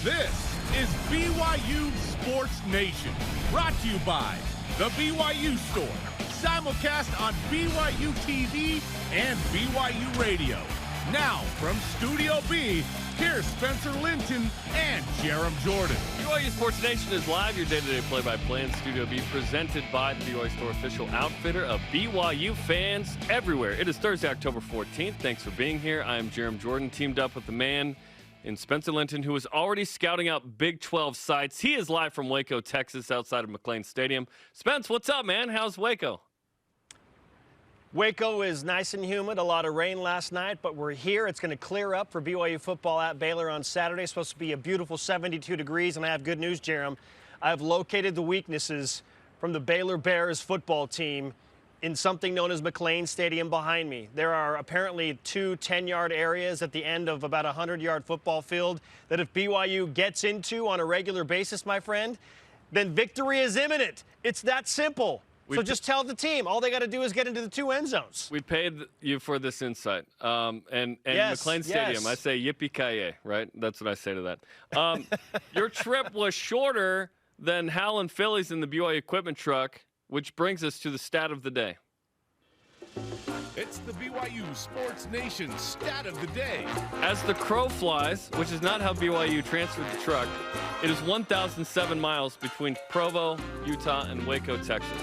This is BYU Sports Nation, brought to you by the BYU Store, simulcast on BYU TV and BYU Radio. Now, from Studio B, here's Spencer Linton and Jarom Jordan. BYU Sports Nation is live, your day-to-day play-by-play in Studio B, presented by the BYU Store, official outfitter of BYU fans everywhere. It is Thursday, October 14th. Thanks for being here. I am Jarom Jordan, teamed up with the man in Spencer Linton, who is already scouting out Big 12 sites. He is live from Waco, Texas, outside of McLean Stadium. Spence, what's up, man? How's Waco? Waco is nice and humid, a lot of rain last night, but we're here. It's going to clear up for BYU football at Baylor on Saturday. It's supposed to be a beautiful 72 degrees, and I have good news, Jarom. I've located the weaknesses from the Baylor Bears football team in something known as McLean Stadium behind me. There are apparently two 10-yard areas at the end of about a 100-yard football field that if BYU gets into on a regular basis, my friend, then victory is imminent. It's that simple. So just tell the team. All they got to do is get into the two end zones. We paid you for this insight. And yes, McLean Stadium, yes. I say yippee-ki-yay, right? That's what I say to that. Your trip was shorter than Hal and Philly's in the BYU equipment truck, which brings us to the stat of the day. It's the BYU Sports Nation stat of the day. As the crow flies, which is not how BYU transferred the truck, it is 1,007 miles between Provo, Utah, and Waco, Texas.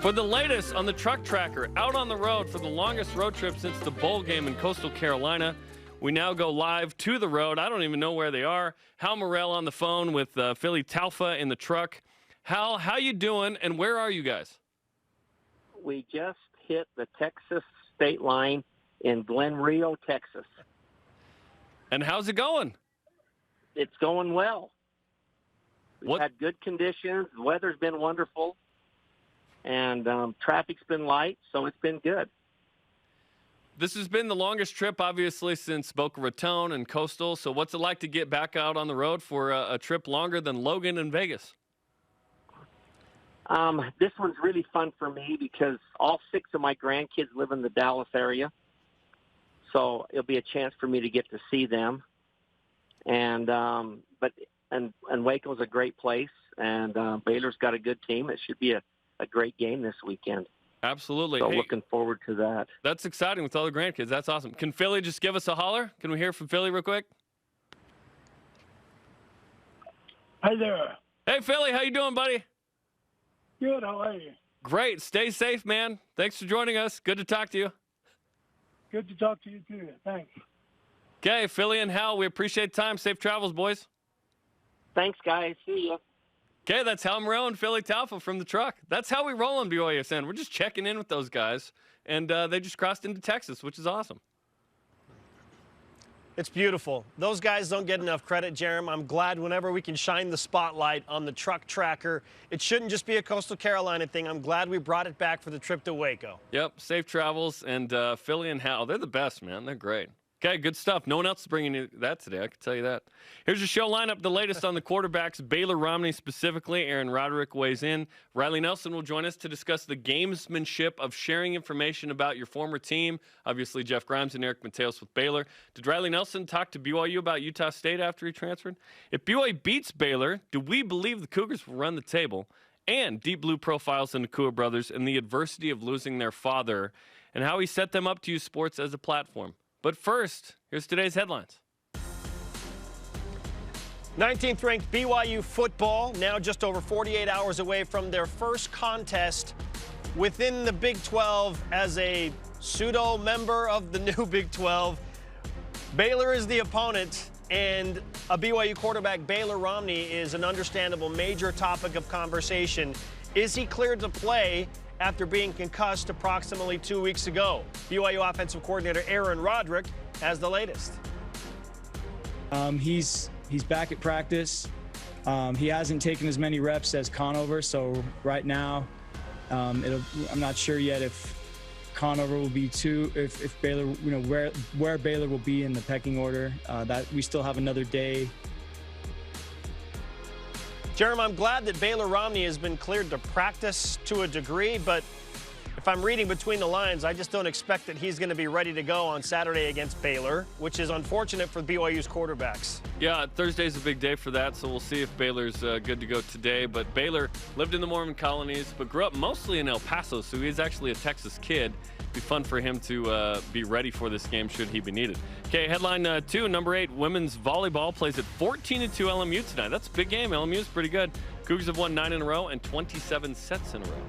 For the latest on the truck tracker, out on the road for the longest road trip since the bowl game in Coastal Carolina, we now go live to the road. I don't even know where they are. Hal Morrell on the phone with Philly Taufa in the truck. Hal, how you doing, and where are you guys? We just hit the Texas state line in Glen Rio, Texas. And how's it going? It's going well. We've had good conditions. The weather's been wonderful. And traffic's been light, so it's been good. This has been the longest trip, obviously, since Boca Raton and Coastal. So what's it like to get back out on the road for a trip longer than Logan and Vegas? This one's really fun for me because all 6 of my grandkids live in the Dallas area. So it'll be a chance for me to get to see them. And Waco's a great place, and Baylor's got a good team. It should be a great game this weekend. Absolutely. So looking forward to that. That's exciting with all the grandkids. That's awesome. Can Philly just give us a holler? Can we hear from Philly real quick? Hi there. Hey, Philly, how you doing, buddy? Good, how are you? Great. Stay safe, man. Thanks for joining us. Good to talk to you. Good to talk to you, too. Thanks. Okay, Philly and Hal, we appreciate the time. Safe travels, boys. Thanks, guys. See ya. Okay, that's Hal Morrell and Philly Taufa from the truck. That's how we roll on BYUSN. We're just checking in with those guys, and they just crossed into Texas, which is awesome. It's beautiful. Those guys don't get enough credit, Jarom. I'm glad whenever we can shine the spotlight on the truck tracker. It shouldn't just be a Coastal Carolina thing. I'm glad we brought it back for the trip to Waco. Yep, safe travels, and Philly and Hal, they're the best, man. They're great. Okay, good stuff. No one else is bringing you that today, I can tell you that. Here's your show lineup, the latest on the quarterbacks, Baylor Romney specifically. Aaron Roderick weighs in. Riley Nelson will join us to discuss the gamesmanship of sharing information about your former team. Obviously, Jeff Grimes and Eric Mateos with Baylor. Did Riley Nelson talk to BYU about Utah State after he transferred? If BYU beats Baylor, do we believe the Cougars will run the table? And Deep Blue profiles the Nacua brothers and the adversity of losing their father and how he set them up to use sports as a platform. But first, here's today's headlines. 19th ranked BYU football, now just over 48 hours away from their first contest within the Big 12 as a pseudo member of the new Big 12. Baylor is the opponent, and a BYU quarterback, Baylor Romney, is an understandable major topic of conversation. Is he cleared to play after being concussed approximately 2 weeks ago? BYU offensive coordinator Aaron Roderick has the latest. He's back at practice. He hasn't taken as many reps as Conover, so right now I'm not sure yet if Conover will be if Baylor, where Baylor will be in the pecking order. That we still have another day. Jarom, I'm glad that Baylor Romney has been cleared to practice to a degree, but If I'm reading between the lines, I just don't expect that he's going to be ready to go on Saturday against Baylor, which is unfortunate for BYU's quarterbacks. Yeah, Thursday's a big day for that, so we'll see if Baylor's good to go today. But Baylor lived in the Mormon colonies, but grew up mostly in El Paso, so he's actually a Texas kid. Be fun for him to be ready for this game should he be needed. Okay, headline 2, number 8, women's volleyball plays at 14-2 LMU tonight. That's a big game. LMU's pretty good. Cougars have won 9 in a row and 27 sets in a row.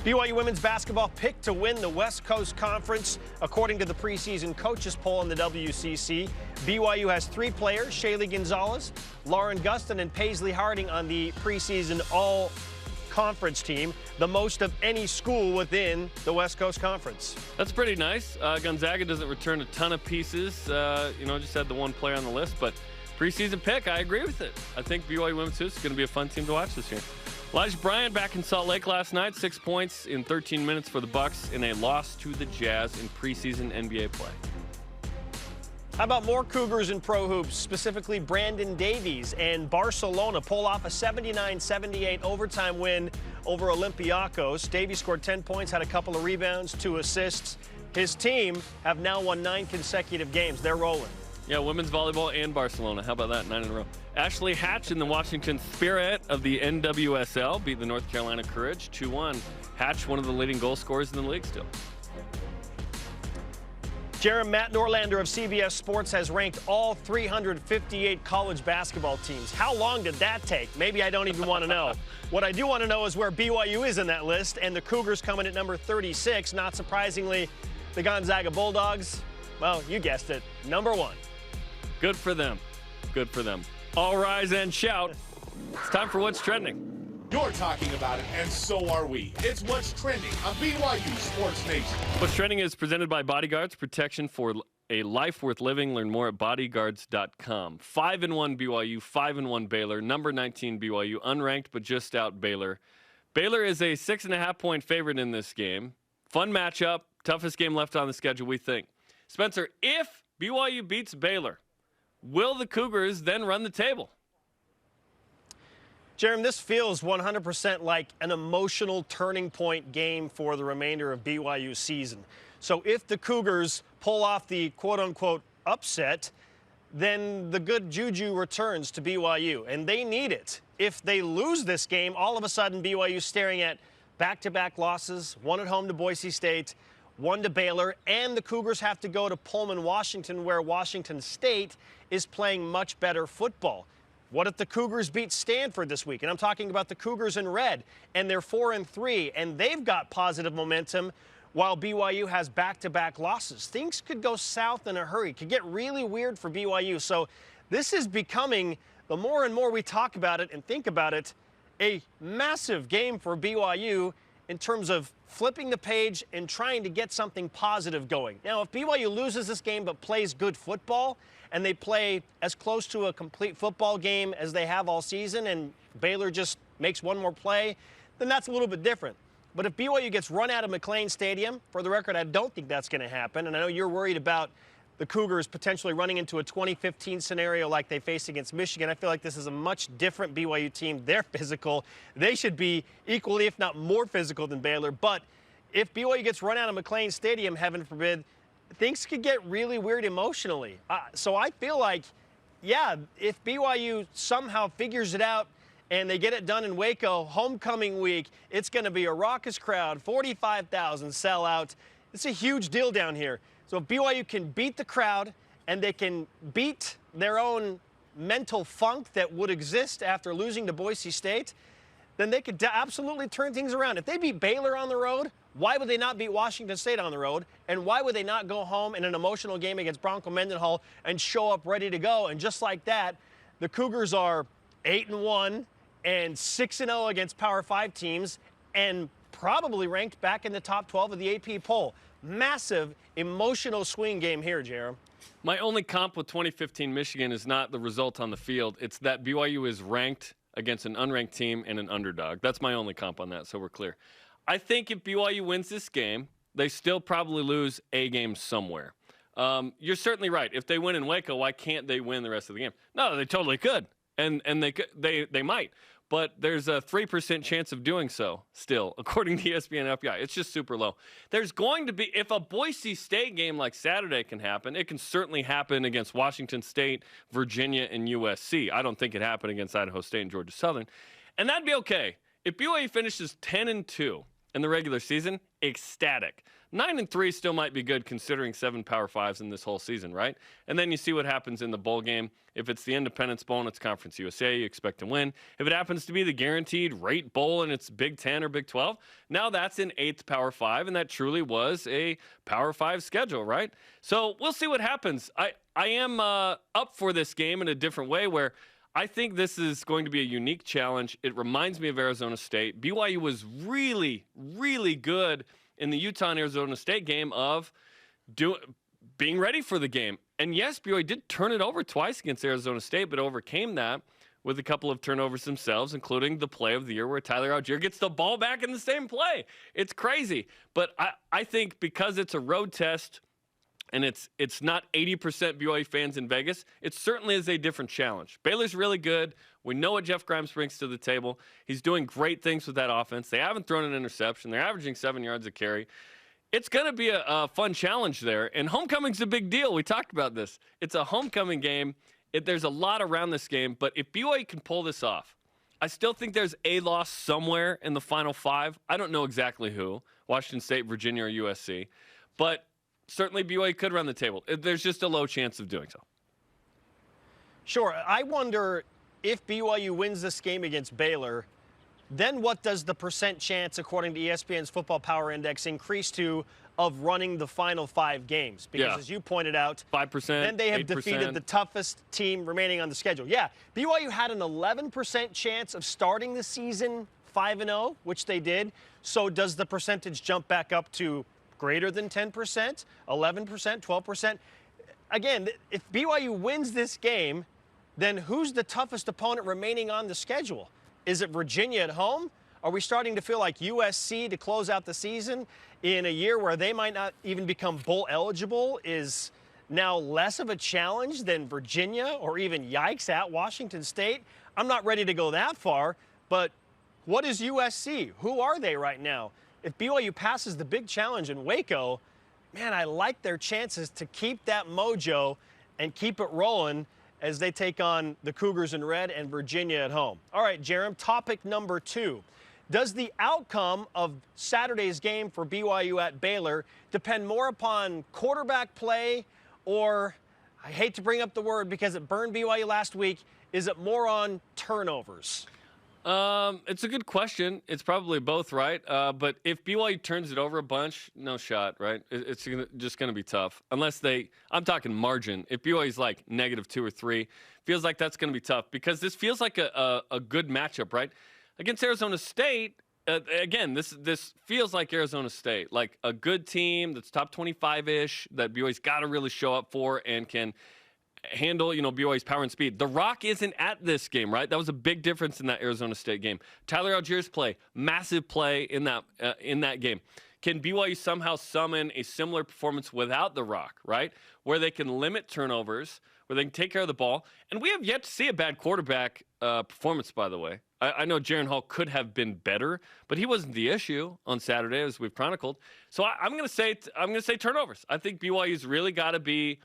BYU women's basketball picked to win the West Coast Conference. According to the preseason coaches poll in the WCC, BYU has 3 players, Shaylee Gonzalez, Lauren Gustin, and Paisley Harding on the preseason all-conference team, the most of any school within the West Coast Conference. That's pretty nice. Gonzaga doesn't return a ton of pieces. Just had the one player on the list, but preseason pick, I agree with it. I think BYU women's is going to be a fun team to watch this year. Elijah Bryant back in Salt Lake last night, 6 points in 13 minutes for the Bucks in a loss to the Jazz in preseason NBA play. How about more Cougars in pro hoops, specifically Brandon Davies and Barcelona pull off a 79-78 overtime win over Olympiacos. Davies scored 10 points, had a couple of rebounds, 2 assists. His team have now won 9 consecutive games. They're rolling. Yeah, women's volleyball and Barcelona. How about that? 9 in a row. Ashley Hatch in the Washington Spirit of the NWSL beat the North Carolina Courage 2-1. Hatch, one of the leading goal scorers in the league still. Jarom Matt Norlander of CBS Sports has ranked all 358 college basketball teams. How long did that take? Maybe I don't even want to know. What I do want to know is where BYU is in that list, and the Cougars coming at number 36. Not surprisingly, the Gonzaga Bulldogs, well, you guessed it, number 1. Good for them. Good for them. All rise and shout. It's time for What's Trending. You're talking about it, and so are we. It's What's Trending on BYU Sports Nation. What's Trending is presented by Bodyguards, protection for a life worth living. Learn more at bodyguards.com. 5-1 BYU, 5-1 Baylor, number 19 BYU, unranked but just out Baylor. Baylor is a 6.5-point favorite in this game. Fun matchup, toughest game left on the schedule, we think. Spencer, if BYU beats Baylor, will the Cougars then run the table? Jarom, this feels 100% like an emotional turning point game for the remainder of BYU's season. So if the Cougars pull off the quote-unquote upset, then the good juju returns to BYU, and they need it. If they lose this game, all of a sudden BYU's staring at back-to-back losses, one at home to Boise State, one to Baylor, and the Cougars have to go to Pullman, Washington, where Washington State is playing much better football. What if the Cougars beat Stanford this week? And I'm talking about the Cougars in red, and they're 4-3, and they've got positive momentum while BYU has back-to-back losses. Things could go south in a hurry. It could get really weird for BYU. So this is becoming, the more and more we talk about it and think about it, a massive game for BYU in terms of flipping the page and trying to get something positive going. Now, if BYU loses this game but plays good football, and they play as close to a complete football game as they have all season, and Baylor just makes one more play, then that's a little bit different. But if BYU gets run out of McLean Stadium, for the record, I don't think that's going to happen. And I know you're worried about the Cougars potentially running into a 2015 scenario like they faced against Michigan. I feel like this is a much different BYU team. They're physical. They should be equally, if not more physical than Baylor. But if BYU gets run out of McLean Stadium, heaven forbid, things could get really weird emotionally. So I feel like, yeah, if BYU somehow figures it out and they get it done in Waco, homecoming week, it's going to be a raucous crowd, 45,000 sellout. It's a huge deal down here. So if BYU can beat the crowd and they can beat their own mental funk that would exist after losing to Boise State, then they could absolutely turn things around. If they beat Baylor on the road, why would they not beat Washington State on the road? And why would they not go home in an emotional game against Bronco Mendenhall and show up ready to go? And just like that, the Cougars are 8-1 and 6-0 against Power 5 teams and probably ranked back in the top 12 of the AP poll. Massive emotional swing game here, Jarom. My only comp with 2015 Michigan is not the result on the field. It's that BYU is ranked against an unranked team and an underdog. That's my only comp on that, so we're clear. I think if BYU wins this game, they still probably lose a game somewhere. You're certainly right. If they win in Waco, why can't they win the rest of the game? No, they totally could, and they might. but there's a 3% chance of doing so still, according to ESPN FPI. It's just super low. There's going to be, if a Boise State game like Saturday can happen, it can certainly happen against Washington State, Virginia, and USC. I don't think it happened against Idaho State and Georgia Southern. And that'd be okay. If BYU finishes 10-2 in the regular season, ecstatic. 9-3 still might be good considering 7 Power 5s in this whole season, right? And then you see what happens in the bowl game. If it's the Independence Bowl and it's Conference USA, you expect to win. If it happens to be the guaranteed rate bowl and it's Big 10 or Big 12, now that's an 8th Power 5, and that truly was a Power 5 schedule, right? So we'll see what happens. I am up for this game in a different way where I think this is going to be a unique challenge. It reminds me of Arizona State. BYU was really, really good in the Utah and Arizona State game of being ready for the game. And yes, BYU did turn it over twice against Arizona State, but overcame that with a couple of turnovers themselves, including the play of the year where Tyler Algier gets the ball back in the same play. It's crazy. But I think because it's a road test and it's not 80% BYU fans in Vegas, it certainly is a different challenge. Baylor's really good. We know what Jeff Grimes brings to the table. He's doing great things with that offense. They haven't thrown an interception. They're averaging 7 yards a carry. It's going to be a fun challenge there. And homecoming's a big deal. We talked about this. It's a homecoming game. There's a lot around this game. But if BYU can pull this off, I still think there's a loss somewhere in the Final 5. I don't know exactly who, Washington State, Virginia, or USC. But certainly BYU could run the table. There's just a low chance of doing so. Sure. I wonder if BYU wins this game against Baylor, then what does the percent chance, according to ESPN's Football Power Index, increase to of running the final 5 games? Because as you pointed out, 5%, then they have 8%. defeated the toughest team remaining on the schedule. Yeah, BYU had an 11% chance of starting the season 5-0, which they did. So does the percentage jump back up to greater than 10%, 11%, 12%? Again, if BYU wins this game, then who's the toughest opponent remaining on the schedule? Is it Virginia at home? Are we starting to feel like USC to close out the season in a year where they might not even become bowl eligible is now less of a challenge than Virginia or even, yikes, at Washington State? I'm not ready to go that far, but what is USC? Who are they right now? If BYU passes the big challenge in Waco, man, I like their chances to keep that mojo and keep it rolling as they take on the Cougars in red and Virginia at home. All right, Jarom, topic number 2. Does the outcome of Saturday's game for BYU at Baylor depend more upon quarterback play, or, I hate to bring up the word because it burned BYU last week, is it more on turnovers? It's a good question. It's probably both, right? But if BYU turns it over a bunch, no shot, right? It's just going to be tough. Unless I'm talking margin. If BYU's like -2 or 3, feels like that's going to be tough because this feels like a good matchup, right? Against Arizona State, again, this feels like Arizona State, like a good team that's top 25-ish that BYU's got to really show up for and can handle, BYU's power and speed. The Rock isn't at this game, right? That was a big difference in that Arizona State game. Tyler Algier's play, massive play in that game. Can BYU somehow summon a similar performance without the Rock, right? Where they can limit turnovers, where they can take care of the ball. And we have yet to see a bad quarterback performance, by the way. I know Jaren Hall could have been better, but he wasn't the issue on Saturday, as we've chronicled. So I'm going to say turnovers. I think BYU's really got to be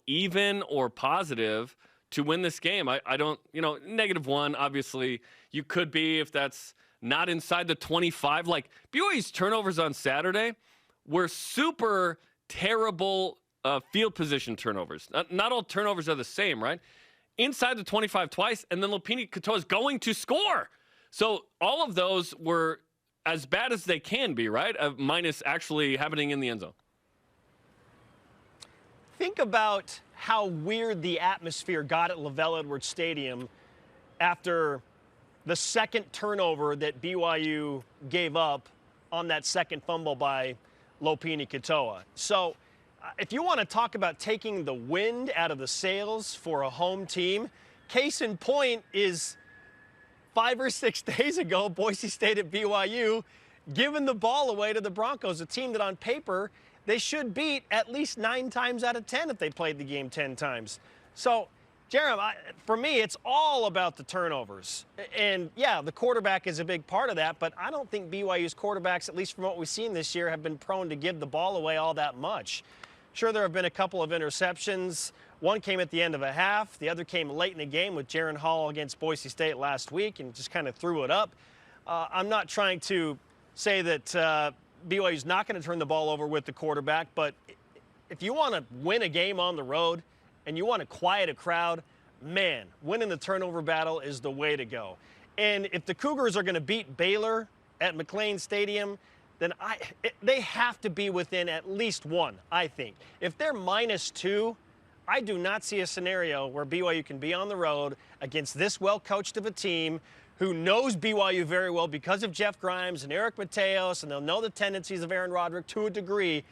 even or positive to win this game. I don't, -1, obviously, you could be if that's not inside the 25. Like, BYU's turnovers on Saturday were super terrible field position turnovers. Not all turnovers are the same, right? Inside the 25 twice, and then Lopini Katoa is going to score. So all of those were as bad as they can be, right? Minus actually happening in the end zone. Think about how weird the atmosphere got at LaVell Edwards Stadium after the second turnover that BYU gave up on that second fumble by Lopini Katoa. So if you want to talk about taking the wind out of the sails for a home team, case in point is 5 or 6 days ago, Boise State at BYU giving the ball away to the Broncos, a team that on paper they should beat at least 9 times out of 10 if they played the game 10 times. So Jarom, for me, it's all about the turnovers. And, yeah, the quarterback is a big part of that, but I don't think BYU's quarterbacks, at least from what we've seen this year, have been prone to give the ball away all that much. Sure, there have been a couple of interceptions. One came at the end of a half. The other came late in the game with Jaren Hall against Boise State last week and just kind of threw it up. I'm not trying to say that BYU's not going to turn the ball over with the quarterback, but if you want to win a game on the road, and you want to quiet a crowd, man, winning the turnover battle is the way to go. And if the Cougars are going to beat Baylor at McLean Stadium, then they have to be within at least one, I think. If they're -2, I do not see a scenario where BYU can be on the road against this well-coached of a team who knows BYU very well because of Jeff Grimes and Eric Mateos, and they'll know the tendencies of Aaron Roderick to a degree.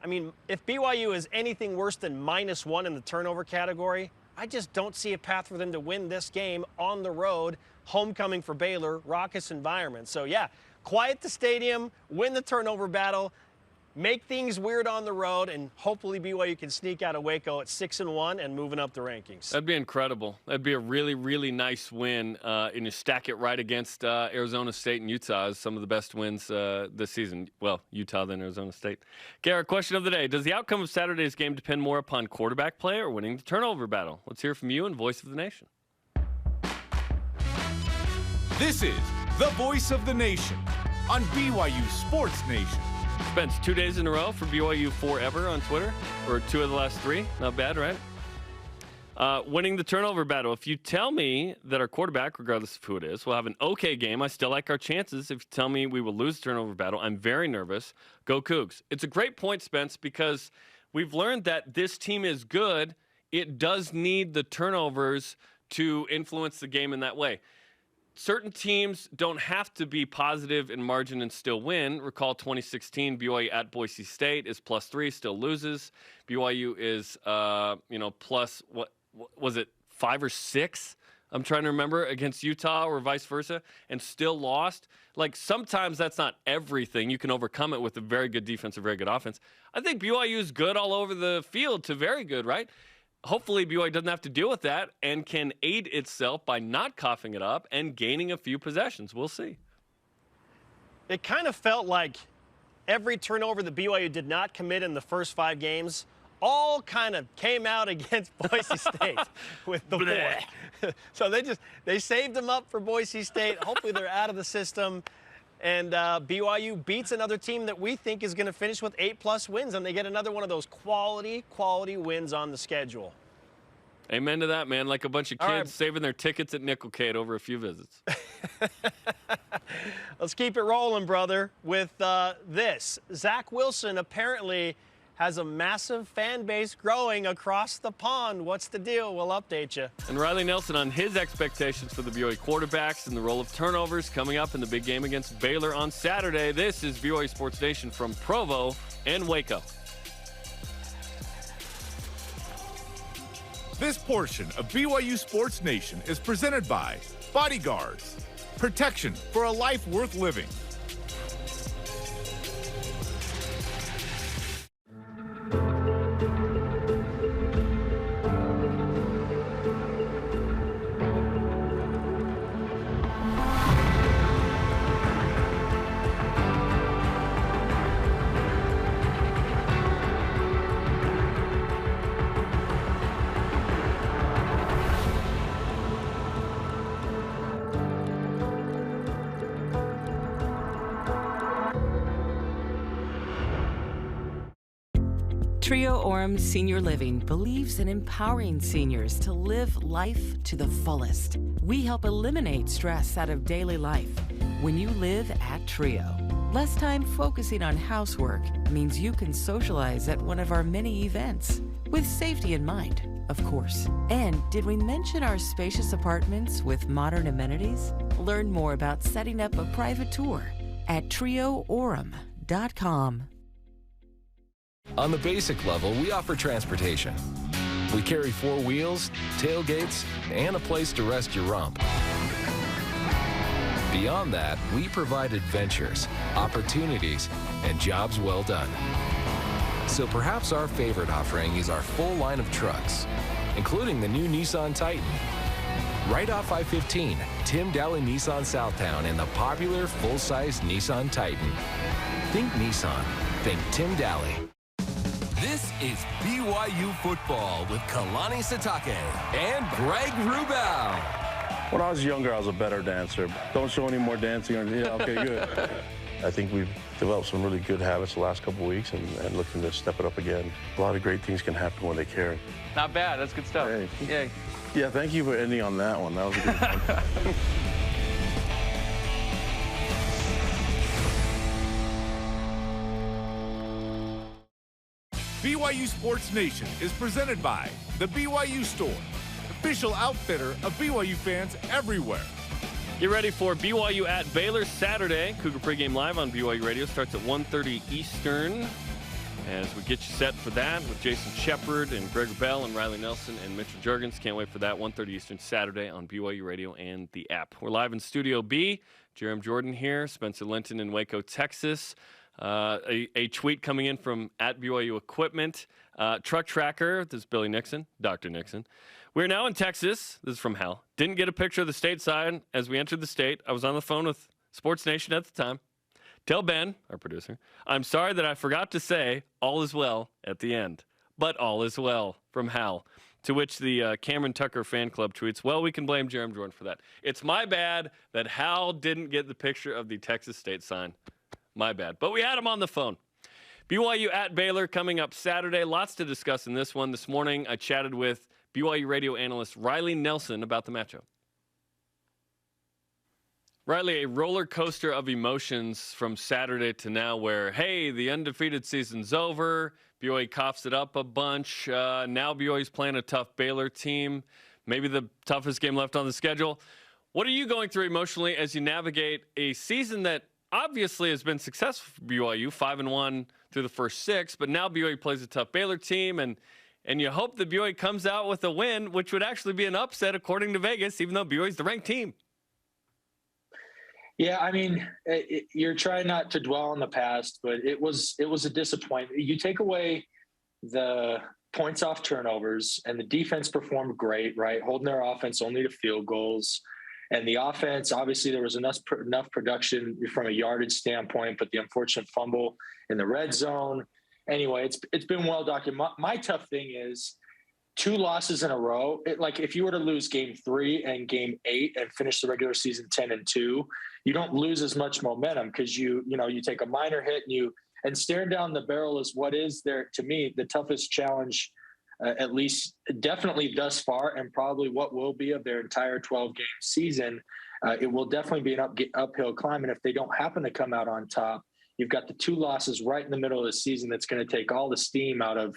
I mean, if BYU is anything worse than -1 in the turnover category, I just don't see a path for them to win this game on the road, homecoming for Baylor, raucous environment. So, yeah, quiet the stadium, win the turnover battle, make things weird on the road, and hopefully BYU can sneak out of Waco at 6-1 and moving up the rankings. That'd be incredible. That'd be a really, really nice win, and you stack it right against Arizona State and Utah as some of the best wins this season. Well, Utah then Arizona State. Garrett, question of the day. Does the outcome of Saturday's game depend more upon quarterback play or winning the turnover battle? Let's hear from you and Voice of the Nation. This is the Voice of the Nation on BYU Sports Nation. Spence, 2 days in a row for BYU Forever on Twitter, or 2 of the last 3. Not bad, right? Winning the turnover battle. If you tell me that our quarterback, regardless of who it is, will have an okay game, I still like our chances. If you tell me we will lose the turnover battle, I'm very nervous. Go Cougs. It's a great point, Spence, because we've learned that this team is good. It does need the turnovers to influence the game in that way. Certain teams don't have to be positive in margin and still win. Recall 2016, BYU at Boise State is +3, still loses. BYU is, plus, what was it, 5 or 6? I'm trying to remember, against Utah or vice versa, and still lost. Like, sometimes that's not everything. You can overcome it with a very good defense or very good offense. I think BYU is good all over the field to very good, right? Hopefully, BYU doesn't have to deal with that and can aid itself by not coughing it up and gaining a few possessions. We'll see. It kind of felt like every turnover that BYU did not commit in the first 5 games all kind of came out against Boise State with the boy. So they saved them up for Boise State. Hopefully, they're out of the system. And BYU beats another team that we think is going to finish with 8+ wins, and they get another one of those quality wins on the schedule. Amen to that, man. Like a bunch of kids saving their tickets at Nickelcade over a few visits. Let's keep it rolling, brother, with this. Zach Wilson apparently has a massive fan base growing across the pond. What's the deal? We'll update you. And Riley Nelson on his expectations for the BYU quarterbacks and the role of turnovers coming up in the big game against Baylor on Saturday. This is BYU Sports Nation from Provo and Waco. This portion of BYU Sports Nation is presented by Bodyguards. Protection for a life worth living. Trio Orem Senior Living believes in empowering seniors to live life to the fullest. We help eliminate stress out of daily life when you live at Trio. Less time focusing on housework means you can socialize at one of our many events, with safety in mind, of course. And did we mention our spacious apartments with modern amenities? Learn more about setting up a private tour at trioorem.com. On the basic level, we offer transportation. We carry 4 wheels, tailgates, and a place to rest your rump. Beyond that, we provide adventures, opportunities, and jobs well done. So perhaps our favorite offering is our full line of trucks. including the new Nissan Titan. Right off I-15, Tim Daly Nissan Southtown and the popular full-size Nissan Titan. Think Nissan. Think Tim Daly. This is BYU football with Kalani Sitake and Greg Wrubell. When I was younger, I was a better dancer. Don't show any more dancing. Yeah, okay, good. I think we've developed some really good habits the last couple of weeks and looking to step it up again. A lot of great things can happen when they care. Not bad. That's good stuff. Hey. Yay. Yeah, thank you for ending on that one. That was a good one. BYU Sports Nation is presented by the BYU Store, official outfitter of BYU fans everywhere. Get ready for BYU at Baylor Saturday. Cougar pregame live on BYU Radio starts at 1:30 Eastern. As we get you set for that with Jason Shepard and Greg Bell and Riley Nelson and Mitchell Juergens. Can't wait for that. 1:30 Eastern Saturday on BYU Radio and the app. We're live in Studio B. Jarom Jordan here. Spencer Linton in Waco, Texas. A tweet coming in from at BYU Equipment. Truck Tracker. This is Billy Nixon, Dr. Nixon. We're now in Texas. This is from Hal. Didn't get a picture of the stateside as we entered the state. I was on the phone with Sports Nation at the time. Tell Ben, our producer, I'm sorry that I forgot to say all is well at the end. But all is well, from Hal. To which the Cameron Tucker fan club tweets, well, we can blame Jarom Jordan for that. It's my bad that Hal didn't get the picture of the Texas state sign. My bad. But we had him on the phone. BYU at Baylor coming up Saturday. Lots to discuss in this one. This morning, I chatted with BYU radio analyst Riley Nelson about the matchup. Riley, a roller coaster of emotions from Saturday to now where, hey, the undefeated season's over. BYU coughs it up a bunch. Now BYU's playing a tough Baylor team. Maybe the toughest game left on the schedule. What are you going through emotionally as you navigate a season that obviously has been successful for BYU, 5-1 through the first 6, but now BYU plays a tough Baylor team, and you hope that BYU comes out with a win, which would actually be an upset according to Vegas, even though BYU's the ranked team. Yeah, I mean, you're trying not to dwell on the past, but it was a disappointment. You take away the points off turnovers, and the defense performed great, right? Holding their offense only to field goals. And the offense, obviously, there was enough production from a yardage standpoint, but the unfortunate fumble in the red zone. Anyway, it's been well documented. My tough thing is 2 losses in a row. Like if you were to lose game 3 and game 8 and finish the regular season 10-2, you don't lose as much momentum because you take a minor hit and staring down the barrel is what is there to me the toughest challenge. At least definitely thus far, and probably what will be of their entire 12-game season. It will definitely be an uphill climb. And if they don't happen to come out on top, you've got the 2 losses right in the middle of the season that's going to take all the steam out of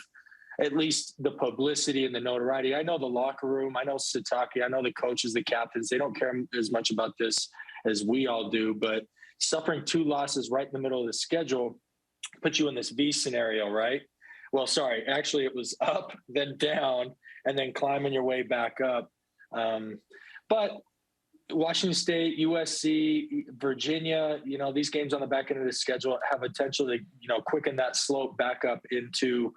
at least the publicity and the notoriety. I know the locker room. I know Sitake. I know the coaches, the captains. They don't care as much about this as we all do. But suffering 2 losses right in the middle of the schedule puts you in this V scenario, right? Well, sorry, actually it was up, then down, and then climbing your way back up. But Washington State, USC, Virginia, these games on the back end of the schedule have potential to, quicken that slope back up into,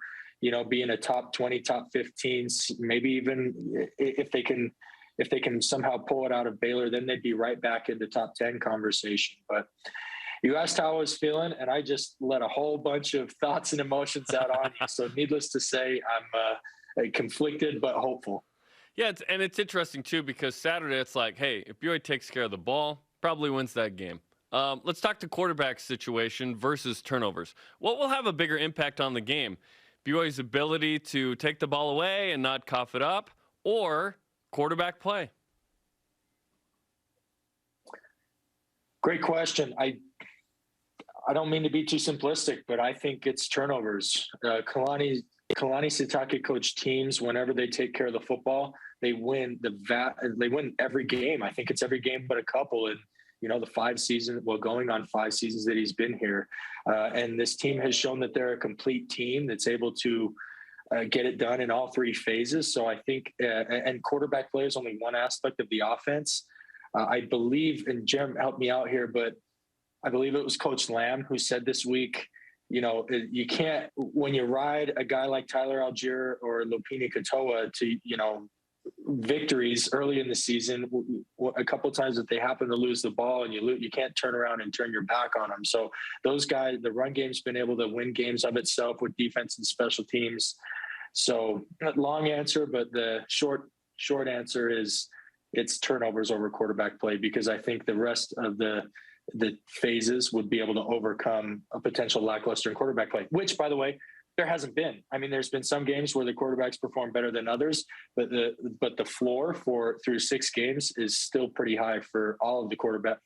being a top 20, top 15, maybe even if they can somehow pull it out of Baylor, then they'd be right back into top 10 conversation. But you asked how I was feeling, and I just let a whole bunch of thoughts and emotions out on you. So needless to say, I'm conflicted but hopeful. Yeah, it's interesting, too, because Saturday it's like, hey, if BYU takes care of the ball, probably wins that game. Let's talk to quarterback situation versus turnovers. What will have a bigger impact on the game? BYU's ability to take the ball away and not cough it up, or quarterback play? Great question. I don't mean to be too simplistic, but I think it's turnovers. Kalani Sitake coach teams whenever they take care of the football, they win every game. I think it's every game but a couple in the going on 5 seasons that he's been here. And this team has shown that they're a complete team that's able to get it done in all 3 phases. So I think and quarterback play is only one aspect of the offense. I believe, and Jarom helped me out here, but I believe it was Coach Lamb who said this week, you can't, when you ride a guy like Tyler Algier or Lupini Katoa to, victories early in the season, a couple of times that they happen to lose the ball and you can't turn around and turn your back on them. So those guys, the run game's been able to win games of itself with defense and special teams. So long answer, but the short answer is it's turnovers over quarterback play, because I think the rest of the phases would be able to overcome a potential lackluster in quarterback play, which, by the way, there hasn't been. I mean, there's been some games where the quarterbacks perform better than others, but the floor through 6 games is still pretty high for all of the quarterback.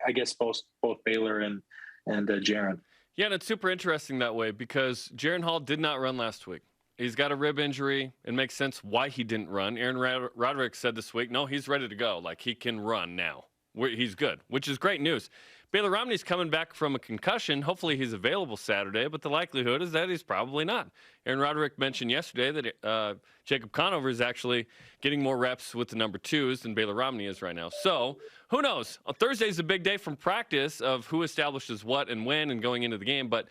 I guess both Baylor and Jaren. Yeah, and it's super interesting that way because Jaren Hall did not run last week. He's got a rib injury. It makes sense why he didn't run. Aaron Roderick said this week, no, he's ready to go. Like, he can run now. He's good, which is great news. Baylor Romney's coming back from a concussion. Hopefully he's available Saturday, but the likelihood is that he's probably not. Aaron Roderick mentioned yesterday that Jacob Conover is actually getting more reps with the number 2s than Baylor Romney is right now. So who knows? Thursday's a big day from practice of who establishes what and when and going into the game. But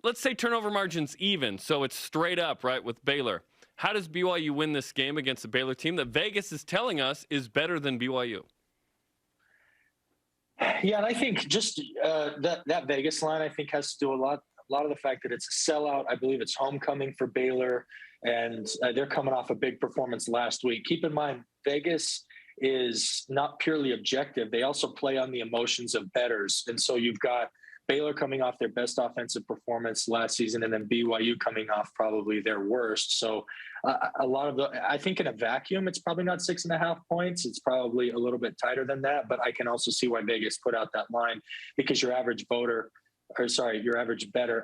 let's say turnover margin's even, so it's straight up, right, with Baylor. How does BYU win this game against a Baylor team that Vegas is telling us is better than BYU? Yeah, and I think just that Vegas line, I think, has to do a lot of the fact that it's a sellout. I believe it's homecoming for Baylor, and they're coming off a big performance last week. Keep in mind, Vegas is not purely objective. They also play on the emotions of bettors. And so you've got Baylor coming off their best offensive performance last season, and then BYU coming off probably their worst. So a lot of I think in a vacuum, it's probably not 6.5 points. It's probably a little bit tighter than that, but I can also see why Vegas put out that line, because your average bettor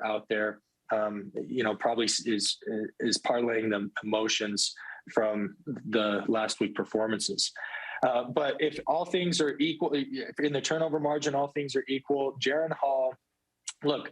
out there, probably is parlaying the emotions from the last week performances. But if all things are equal, in the turnover margin, all things are equal, Jaren Hall, look,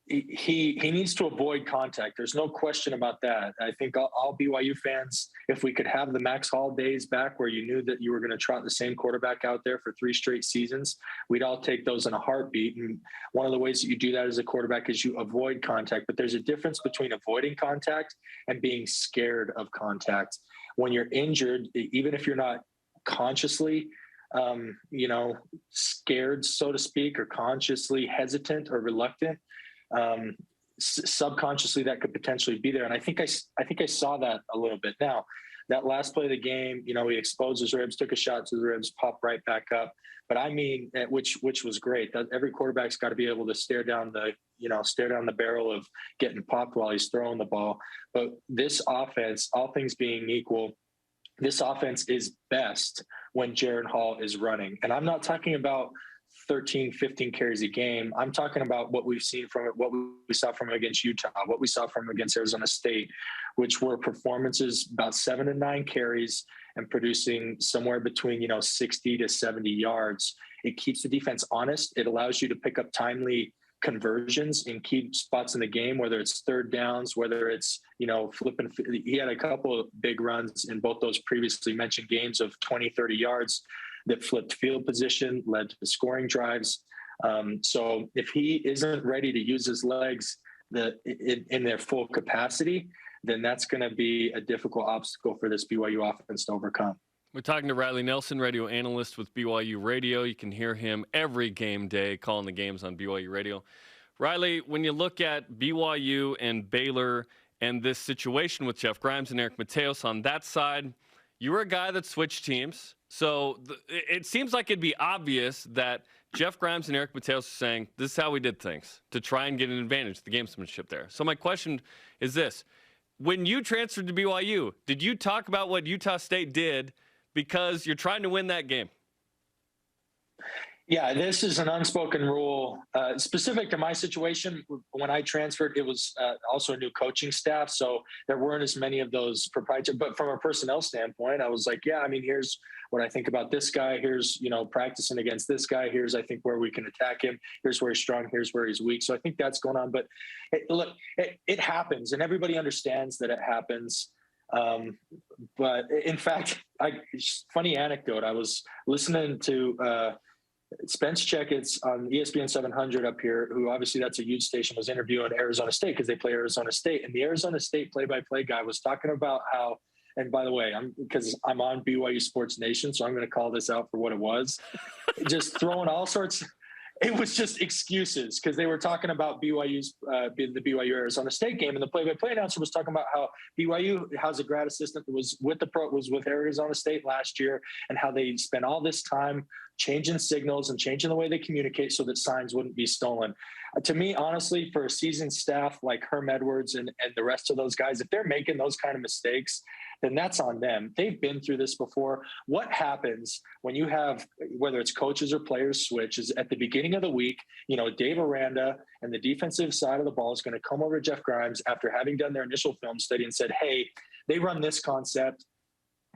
he needs to avoid contact. There's no question about that. I think all BYU fans, if we could have the Max Hall days back where you knew that you were going to trot the same quarterback out there for 3 straight seasons, we'd all take those in a heartbeat. And one of the ways that you do that as a quarterback is you avoid contact. But there's a difference between avoiding contact and being scared of contact. When you're injured, even if you're not consciously scared, so to speak, or consciously hesitant or reluctant, subconsciously that could potentially be there. And I think I saw that a little bit. Now, that last play of the game, he exposed his ribs, took a shot to the ribs, popped right back up. But I mean, which was great. Every quarterback's got to be able to stare down the barrel of getting popped while he's throwing the ball. But this offense, all things being equal, this offense is best when Jaren Hall is running. And I'm not talking about 13, 15 carries a game. I'm talking about what we've seen from it, what we saw from him against Utah, what we saw from him against Arizona State, which were performances about 7 to 9 carries and producing somewhere between, 60 to 70 yards. It keeps the defense honest. It allows you to pick up timely conversions in key spots in the game, whether it's third downs, whether it's, flipping. He had a couple of big runs in both those previously mentioned games of 20, 30 yards that flipped field position, led to scoring drives. So if he isn't ready to use his legs in their full capacity, then that's going to be a difficult obstacle for this BYU offense to overcome. We're talking to Riley Nelson, radio analyst with BYU Radio. You can hear him every game day calling the games on BYU Radio. Riley, when you look at BYU and Baylor and this situation with Jeff Grimes and Eric Mateos on that side, you were a guy that switched teams. So it seems like it'd be obvious that Jeff Grimes and Eric Mateos are saying, this is how we did things to try and get an advantage, the gamesmanship there. So my question is this. When you transferred to BYU, did you talk about what Utah State did because you're trying to win that game? Yeah, this is an unspoken rule specific to my situation. When I transferred, it was also a new coaching staff, so there weren't as many of those proprietary. But from a personnel standpoint, I was like, yeah, I mean, here's what I think about this guy. Here's, practicing against this guy. Here's, I think, where we can attack him. Here's where he's strong. Here's where he's weak. So I think that's going on. But it happens, and everybody understands that it happens. But in fact, funny anecdote. I was listening to Spence Checketts on ESPN 700 up here, who obviously that's a huge station, was interviewing Arizona State because they play Arizona State. And the Arizona State play-by-play guy was talking about how, and by the way, because I'm on BYU Sports Nation, so I'm going to call this out for what it was. Just throwing all sorts. It was just excuses because they were talking about the BYU Arizona State game, and the play-by-play announcer was talking about how BYU has a grad assistant that was with Arizona State last year, and how they spent all this time changing signals and changing the way they communicate so that signs wouldn't be stolen. To me, honestly, for a seasoned staff like Herm Edwards and the rest of those guys, if they're making those kind of mistakes, then that's on them. They've been through this before. What happens when you have, whether it's coaches or players switch, is at the beginning of the week, Dave Aranda and the defensive side of the ball is going to come over to Jeff Grimes after having done their initial film study and said, hey, they run this concept.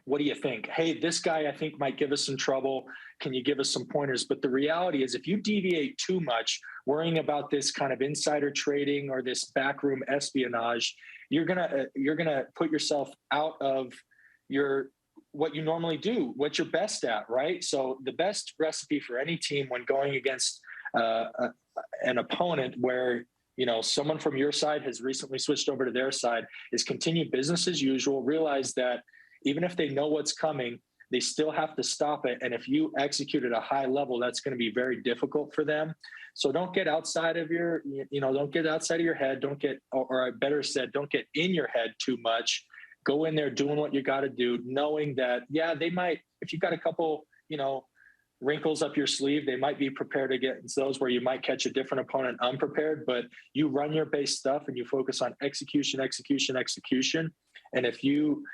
What do you think? Hey, this guy I think might give us some trouble. Can you give us some pointers? But the reality is if you deviate too much, worrying about this kind of insider trading or this backroom espionage, you're gonna put yourself out of what you normally do, what you're best at, right? So the best recipe for any team when going against an opponent where someone from your side has recently switched over to their side is continue business as usual. Realize that even if they know what's coming, they still have to stop it. And if you execute at a high level, that's going to be very difficult for them. So don't get outside of your, don't get outside of your head. Don't get, or better said, don't get in your head too much. Go in there doing what you got to do, knowing that, yeah, they might, if you've got a couple, wrinkles up your sleeve, they might be prepared against those where you might catch a different opponent unprepared, but you run your base stuff and you focus on execution. And if you,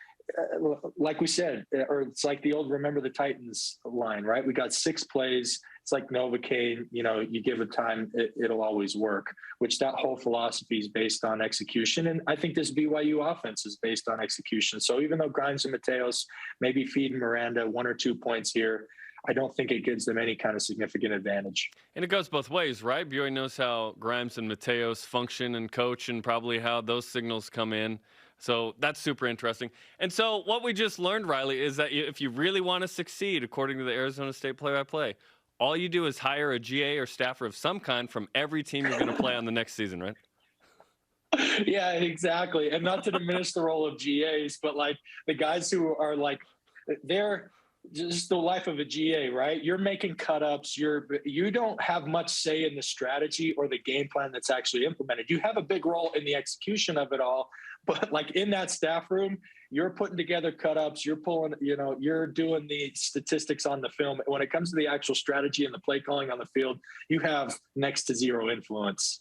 like we said, or it's like the old Remember the Titans line, right? We got 6 plays. It's like Novocaine, you give it time, it'll always work, which that whole philosophy is based on execution. And I think this BYU offense is based on execution. So even though Grimes and Mateos maybe feed Miranda 1 or 2 points here, I don't think it gives them any kind of significant advantage. And it goes both ways, right? BYU knows how Grimes and Mateos function and coach and probably how those signals come in. So that's super interesting. And so what we just learned, Riley, is that if you really want to succeed, according to the Arizona State play-by-play, all you do is hire a GA or staffer of some kind from every team you're going to play on the next season, right? Yeah, exactly. And not to diminish the role of GAs, but like the guys who are like, they're just the life of a GA, right? You're making cut-ups. You don't have much say in the strategy or the game plan that's actually implemented. You have a big role in the execution of it all, but like in that staff room, you're putting together cut-ups, you're pulling, you're doing the statistics on the film. When it comes to the actual strategy and the play calling on the field, you have next to zero influence.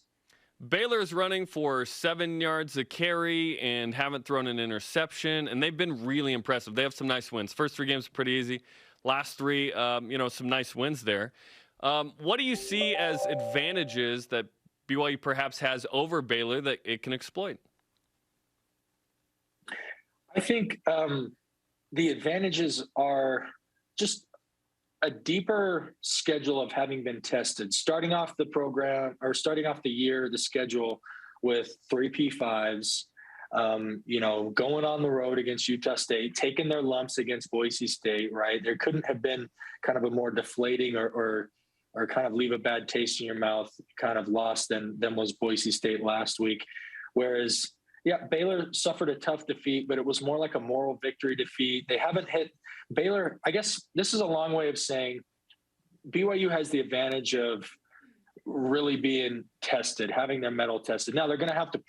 Baylor is running for 7 yards a carry and haven't thrown an interception, and they've been really impressive. They have some nice wins. First 3 games are pretty easy. Last 3, some nice wins there. What do you see as advantages that BYU perhaps has over Baylor that it can exploit? I think the advantages are just a deeper schedule of having been tested, starting off the year, the schedule with 3 P5s, going on the road against Utah State, taking their lumps against Boise State, right? There couldn't have been kind of a more deflating or kind of leave a bad taste in your mouth kind of loss than was Boise State last week. Whereas, yeah, Baylor suffered a tough defeat, but it was more like a moral victory defeat. They haven't hit Baylor. I guess this is a long way of saying BYU has the advantage of really being tested, having their mettle tested. Now they're going to have to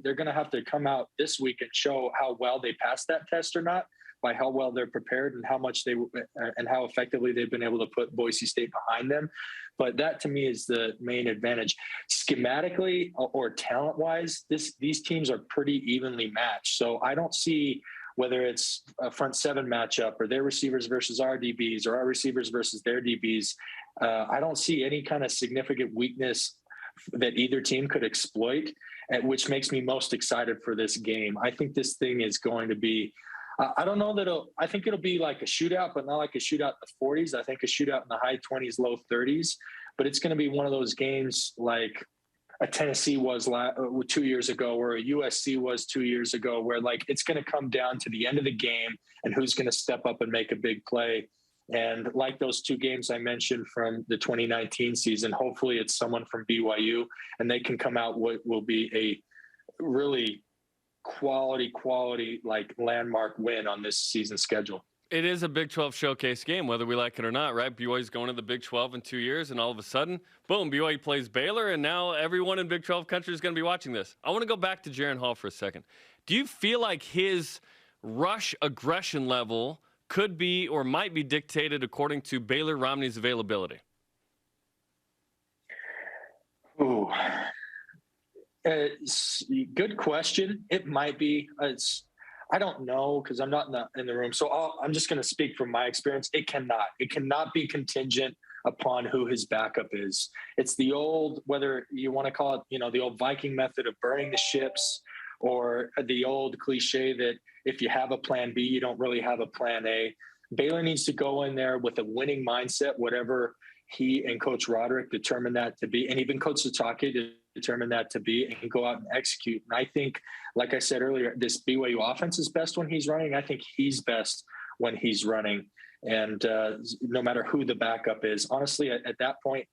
they're going to have to come out this week and show how well they passed that test or not, by how well they're prepared and how much and how effectively they've been able to put Boise State behind them. But that to me is the main advantage. Schematically or talent-wise, these teams are pretty evenly matched. So I don't see whether it's a front 7 matchup or their receivers versus our DBs or our receivers versus their DBs. I don't see any kind of significant weakness that either team could exploit, which makes me most excited for this game. I think this thing is going to be I don't know that I think it'll be like a shootout, but not like a shootout in the 40s. I think a shootout in the high 20s, low 30s. But it's going to be one of those games like a Tennessee was 2 years ago, or a USC was 2 years ago, where like it's going to come down to the end of the game and who's going to step up and make a big play. And like those 2 games I mentioned from the 2019 season, hopefully it's someone from BYU and they can come out what will be a really quality like landmark win on this season schedule. It is a Big 12 showcase game, whether we like it or not, right? BYU's going to the Big 12 in 2 years, and all of a sudden, boom, BYU plays Baylor, and now everyone in Big 12 country is going to be watching this. I want to go back to Jaren Hall for a second. Do you feel like his rush aggression level could be or might be dictated according to Baylor Romney's availability? Ooh, good question. It might be. I don't know because I'm not in the room. So I'm just going to speak from my experience. It cannot be contingent upon who his backup is. It's the old, whether you want to call it, the old Viking method of burning the ships, or the old cliche that if you have a plan B, you don't really have a plan A. Baylor needs to go in there with a winning mindset, whatever he and Coach Roderick determined that to be, and even Coach Satake determined that to be, and go out and execute. And I think, like I said earlier, this BYU offense is best when he's running. I think he's best when he's running. And no matter who the backup is, honestly, at that point,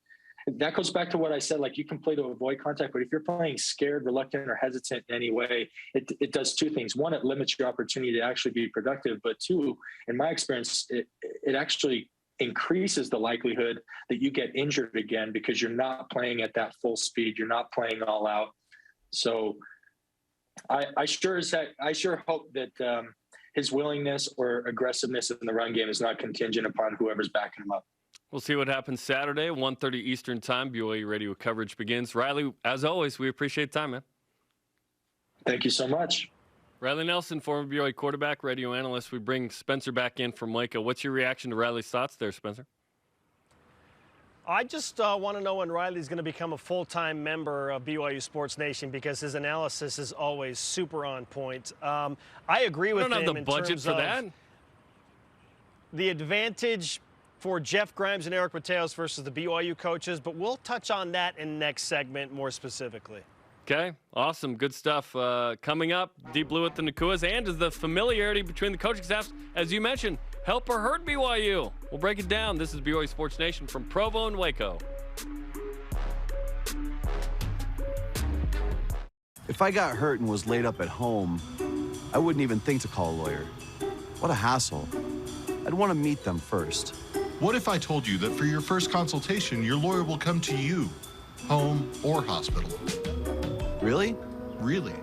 that goes back to what I said, like you can play to avoid contact, but if you're playing scared, reluctant, or hesitant in any way, it does 2 things. 1, it limits your opportunity to actually be productive. But 2, in my experience, it actually increases the likelihood that you get injured again because you're not playing at that full speed. You're not playing all out. So I sure hope that his willingness or aggressiveness in the run game is not contingent upon whoever's backing him up. We'll see what happens Saturday, 1:30 Eastern time. BYU radio coverage begins. Riley, as always, we appreciate the time, man. Thank you so much. Riley Nelson, former BYU quarterback, radio analyst. We bring Spencer back in from Waco. What's your reaction to Riley's thoughts there, Spencer? I just want to know when Riley's going to become a full-time member of BYU Sports Nation because his analysis is always super on point. I agree with him. I don't have the budget for that. The advantage for Jeff Grimes and Eric Mateos versus the BYU coaches, but we'll touch on that in next segment more specifically. Okay, awesome, good stuff. Coming up, Deep Blue at the Nacuas, and is the familiarity between the coaching staffs, as you mentioned, help or hurt BYU? We'll break it down. This is BYU Sports Nation from Provo and Waco. If I got hurt and was laid up at home, I wouldn't even think to call a lawyer. What a hassle. I'd want to meet them first. What if I told you that for your first consultation, your lawyer will come to you, home or hospital? Really? Really.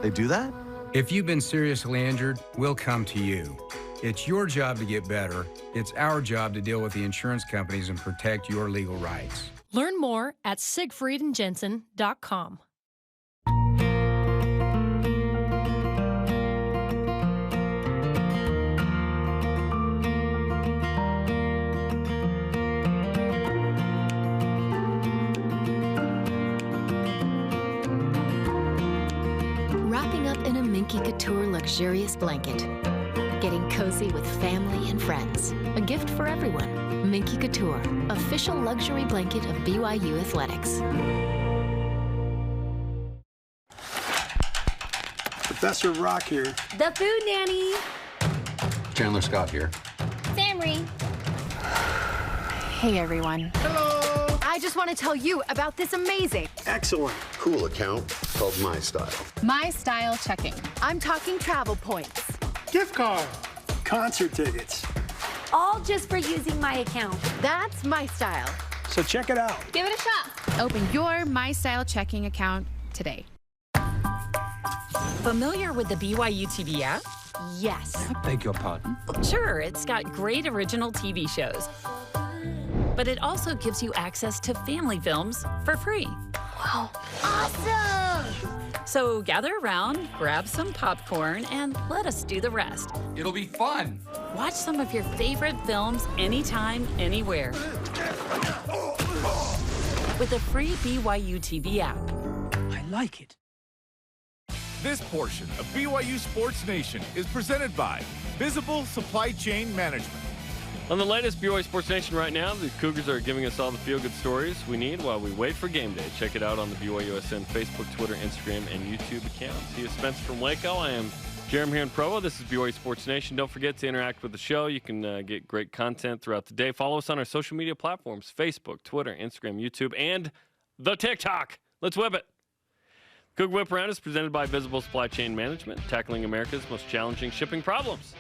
They do that? If you've been seriously injured, we'll come to you. It's your job to get better. It's our job to deal with the insurance companies and protect your legal rights. Learn more at siegfriedandjensen.com. Wrapping up in a Minky Couture luxurious blanket. Getting cozy with family and friends. A gift for everyone. Minky Couture, official luxury blanket of BYU Athletics. Professor Rock here. The Food Nanny. Chandler Scott here. Samry. Hey, everyone. Hello. I just want to tell you about this amazing, excellent, cool account called My Style. My Style checking. I'm talking travel points. Gift card. Concert tickets. All just for using my account. That's My Style. So check it out. Give it a shot. Open your My Style checking account today. Familiar with the BYU TV app? Yes. I beg your pardon? Sure, it's got great original TV shows. But it also gives you access to family films for free. Wow. Awesome! So gather around, grab some popcorn, and let us do the rest. It'll be fun. Watch some of your favorite films anytime, anywhere. With the free BYU TV app. I like it. This portion of BYU Sports Nation is presented by Visible Supply Chain Management. On the latest BYU Sports Nation right now, the Cougars are giving us all the feel-good stories we need while we wait for game day. Check it out on the BYUSN Facebook, Twitter, Instagram, and YouTube accounts. He is Spencer from Waco. I am Jarom here in Provo. This is BYU Sports Nation. Don't forget to interact with the show. You can get great content throughout the day. Follow us on our social media platforms, Facebook, Twitter, Instagram, YouTube, and the TikTok. Let's whip it. Cook Whip Around is presented by Visible Supply Chain Management, tackling America's most challenging shipping problems.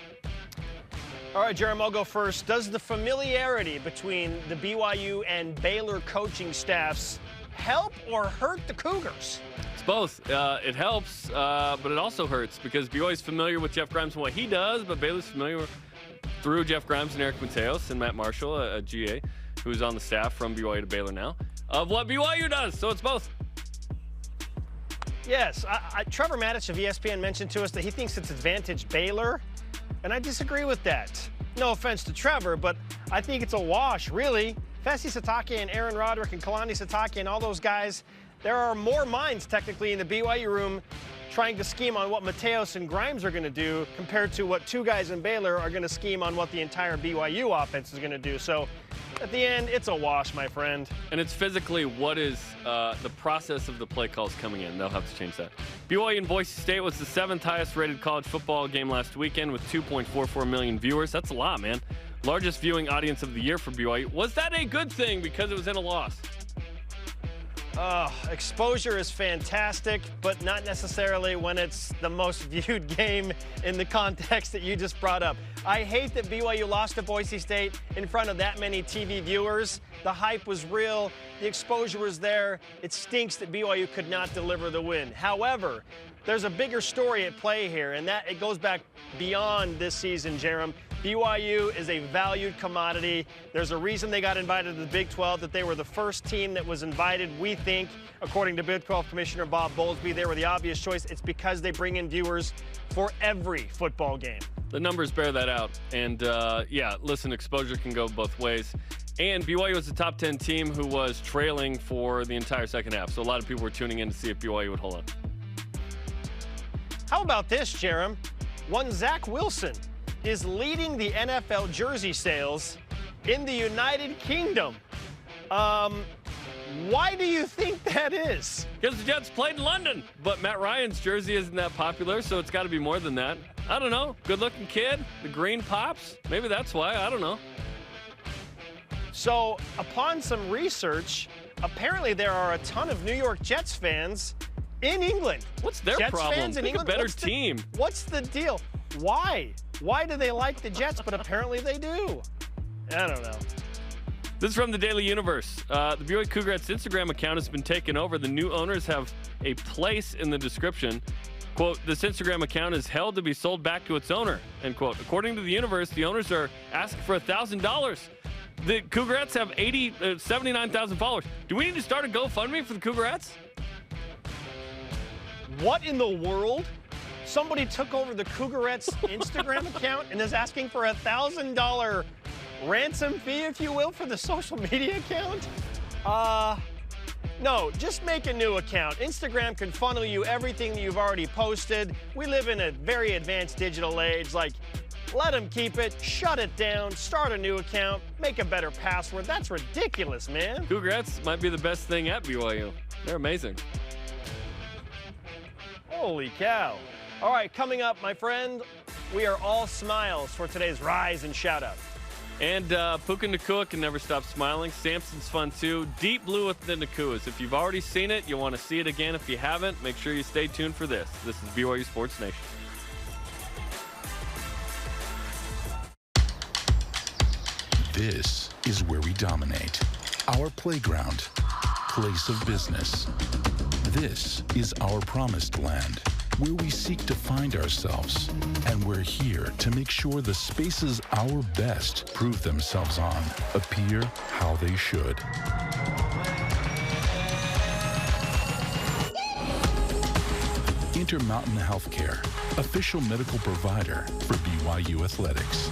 All right, Jarom, I'll go first. Does the familiarity between the BYU and Baylor coaching staffs help or hurt the Cougars? It's both. It helps, but it also hurts because BYU is familiar with Jeff Grimes and what he does, but Baylor's familiar through Jeff Grimes and Eric Mateos and Matt Marshall, a GA, who's on the staff from BYU to Baylor now, of what BYU does. So it's both. Yes. Trevor Matich of ESPN mentioned to us that he thinks it's advantage Baylor, and I disagree with that. No offense to Trevor, but I think it's a wash, really. Fesi Sitake and Aaron Roderick and Kalani Sitake and all those guys, there are more minds technically in the BYU room trying to scheme on what Mateos and Grimes are going to do compared to what two guys in Baylor are going to scheme on what the entire BYU offense is going to do. So at the end, it's a wash, my friend. And it's physically what is the process of the play calls coming in. They'll have to change that. BYU and Boise State was the 7th highest rated college football game last weekend with 2.44 million viewers. That's a lot, man. Largest viewing audience of the year for BYU. Was that a good thing because it was in a loss? Exposure is fantastic, but not necessarily when it's the most viewed game in the context that you just brought up. I hate that BYU lost to Boise State in front of that many TV viewers. The hype was real. The exposure was there. It stinks that BYU could not deliver the win. However, there's a bigger story at play here, and that it goes back beyond this season, Jarom. BYU is a valued commodity. There's a reason they got invited to the Big 12, that they were the first team that was invited, we think, according to Big 12 Commissioner Bob Bowlesby. They were the obvious choice. It's because they bring in viewers for every football game. The numbers bear that out. And, yeah, listen, exposure can go both ways. And BYU was the top 10 team who was trailing for the entire second half. So a lot of people were tuning in to see if BYU would hold on. How about this, Jarom? One Zach Wilson is leading the NFL jersey sales in the United Kingdom. Why do you think that is? Because the Jets played in London, but Matt Ryan's jersey isn't that popular, so it's got to be more than that. I don't know. Good-looking kid, the green pops. Maybe that's why. I don't know. So, upon some research, apparently there are a ton of New York Jets fans in England. What's their Jets problem? fans in Pick England? a better team. What's the deal? Why? Why do they like the Jets? But apparently they do. I don't know. This is from the Daily Universe. The BYU Cougars Instagram account has been taken over. The new owners have a place in the description. Quote, this Instagram account is held to be sold back to its owner, end quote. According to the Universe, the owners are asking for $1,000. The Cougars have 79,000 followers. Do we need to start a GoFundMe for the Cougars? What in the world? Somebody took over the Cougars Instagram account and is asking for $1,000 ransom fee, if you will, for the social media account? No, just make a new account. Instagram can funnel you everything that you've already posted. We live in a very advanced digital age. Like, let them keep it, shut it down, start a new account, make a better password. That's ridiculous, man. Cougars might be the best thing at BYU. They're amazing. Holy cow. All right, coming up, my friend, we are all smiles for today's Rise and Shout Out. And Puka Nacua can never stop smiling. Samson's fun too. Deep Blue with the Nacuas. If you've already seen it, you'll want to see it again. If you haven't, make sure you stay tuned for this. This is BYU Sports Nation. This is where we dominate. Our playground, place of business. This is our promised land, where we seek to find ourselves. And we're here to make sure the spaces our best prove themselves on appear how they should. Intermountain Healthcare, official medical provider for BYU Athletics.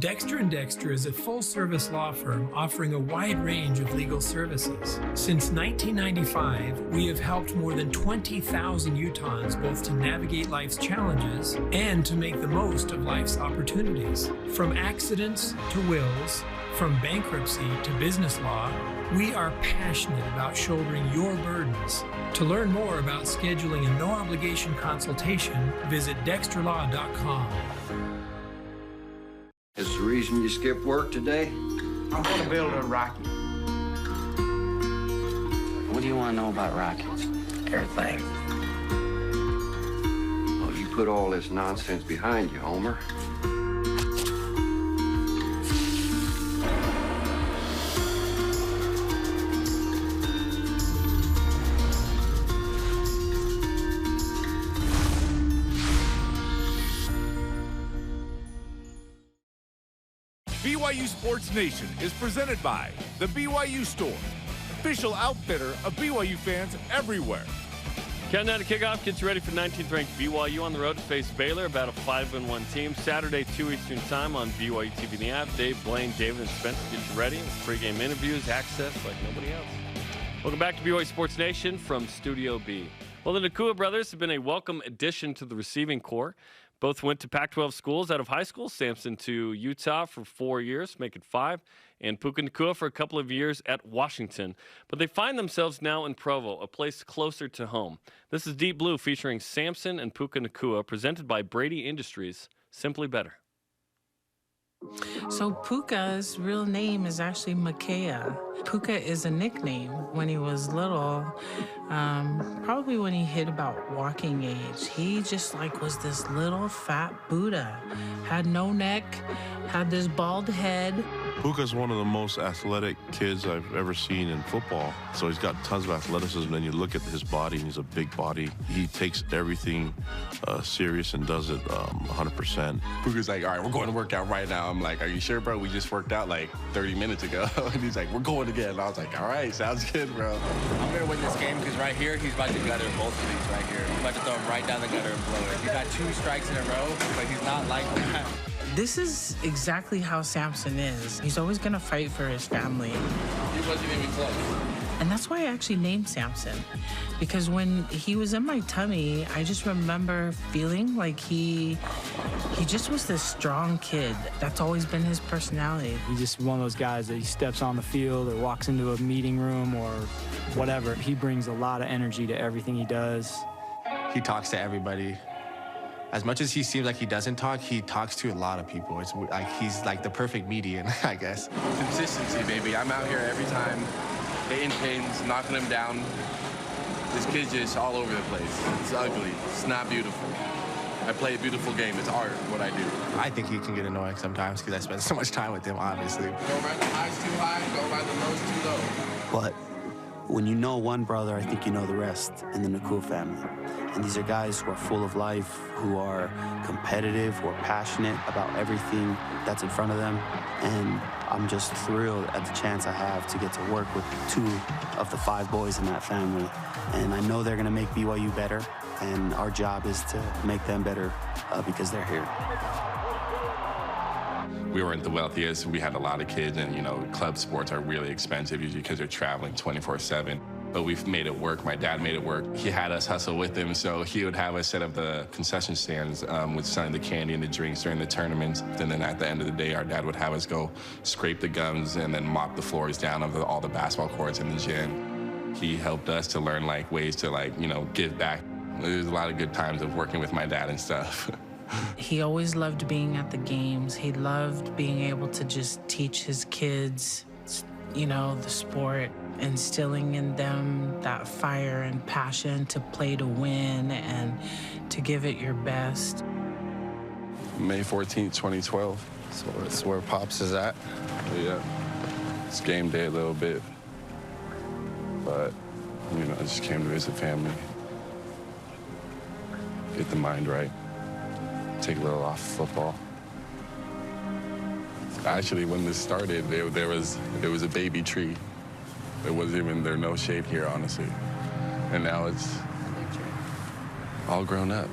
Dexter & Dexter is a full-service law firm offering a wide range of legal services. Since 1995, we have helped more than 20,000 Utahns both to navigate life's challenges and to make the most of life's opportunities. From accidents to wills, from bankruptcy to business law, we are passionate about shouldering your burdens. To learn more about scheduling a no-obligation consultation, visit dexterlaw.com. Is the reason you skipped work today? I'm going to build a rocket. What do you want to know about rockets? Everything. Well, you put all this nonsense behind you, Homer. BYU Sports Nation is presented by the BYU Store, official outfitter of BYU fans everywhere. Countdown to kickoff gets you ready for 19th ranked BYU on the road to face Baylor, about a 5-1 team. Saturday, 2 Eastern time on BYU TV and the app. Dave, Blaine, David, and Spencer get you ready with pregame interviews, access like nobody else. Welcome back to BYU Sports Nation from Studio B. Well, the Nacua brothers have been a welcome addition to the receiving corps. Both went to Pac-12 schools out of high school. Samson to Utah for 4 years, make it 5, and Puka Nacua for a couple of years at Washington. But they find themselves now in Provo, a place closer to home. This is Deep Blue featuring Samson and Puka Nacua, presented by Brady Industries. Simply better. So Puka's real name is actually Makea. Puka is a nickname. When he was little, probably when he hit about walking age, he just was this little fat Buddha. Had no neck, had this bald head. Puka's one of the most athletic kids I've ever seen in football. So he's got tons of athleticism, and you look at his body, and he's a big body. He takes everything serious and does it 100%. Puka's like, all right, we're going to work out right now. I'm like, are you sure, bro? We just worked out 30 minutes ago. And he's like, we're going again. And I was like, all right, sounds good, bro. I'm going to win this game because right here, he's about to gutter both of these right here. He's about to throw him right down the gutter and blow it. He's got 2 strikes in a row, but he's not like that. This is exactly how Samson is. He's always going to fight for his family. He wasn't even close. And that's why I actually named Samson. Because when he was in my tummy, I just remember feeling like he just was this strong kid. That's always been his personality. He's just one of those guys that he steps on the field or walks into a meeting room or whatever. He brings a lot of energy to everything he does. He talks to everybody. As much as he seems like he doesn't talk, he talks to a lot of people. It's like he's like the perfect median, I guess. Consistency, baby. I'm out here every time, hitting pins, knocking them down. This kid's just all over the place. It's ugly. It's not beautiful. I play a beautiful game. It's art, what I do. I think he can get annoying sometimes because I spend so much time with him, obviously. Don't ride the highs too high, don't ride the lows too low. But when you know one brother, I think you know the rest in the Nacua family. And these are guys who are full of life, who are competitive, who are passionate about everything that's in front of them. And I'm just thrilled at the chance I have to get to work with 2 of the 5 boys in that family. And I know they're going to make BYU better, and our job is to make them better because they're here. We weren't the wealthiest. We had a lot of kids, and, club sports are really expensive usually because they're traveling 24/7. But we've made it work. My dad made it work. He had us hustle with him, so he would have us set up the concession stands with selling the candy and the drinks during the tournaments. And then at the end of the day, our dad would have us go scrape the gums and then mop the floors down of all the basketball courts in the gym. He helped us to learn ways to give back. There's a lot of good times of working with my dad and stuff. He always loved being at the games. He loved being able to just teach his kids, the sport, instilling in them that fire and passion to play to win and to give it your best. May 14th, 2012. So that's where Pops is at. Yeah. It's game day a little bit. But, I just came to visit family. Get the mind right. Take a little off football. Actually, when this started, there was a baby tree. There's no shade here, honestly. And now it's all grown up.